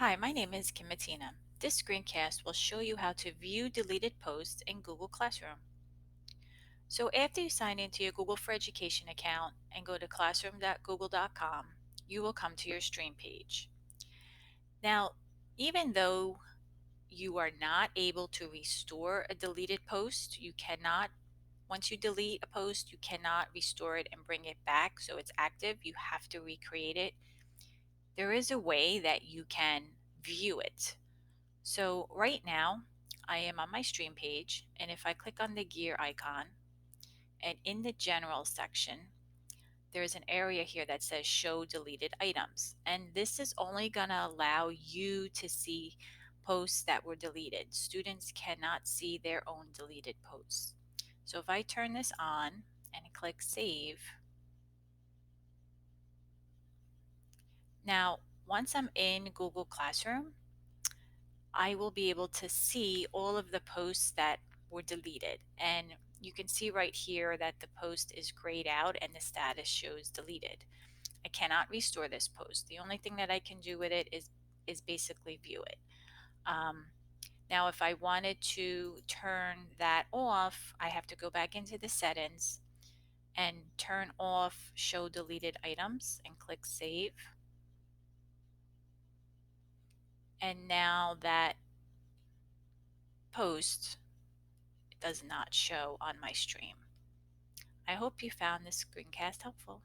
Hi, my name is Kim Matina. This screencast will show you how to view deleted posts in Google Classroom. So after you sign into your Google for Education account and go to classroom.google.com, you will come to your stream page. Now, even though you are not able to restore a deleted post, once you delete a post, you cannot restore it and bring it back so it's active. You have to recreate it. There is a way that you can view it. So right now, I am on my stream page, and if I click on the gear icon, and in the general section, there's an area here that says show deleted items. And this is only gonna allow you to see posts that were deleted. Students cannot see their own deleted posts. So if I turn this on and click save, now once I'm in Google Classroom, I will be able to see all of the posts that were deleted. And you can see right here that the post is grayed out and the status shows deleted. I cannot restore this post. The only thing that I can do with it is basically view it. Um, Now, if I wanted to turn that off, I have to go back into the settings and turn off show deleted items and click save. And now that post does not show on my stream. I hope you found this screencast helpful.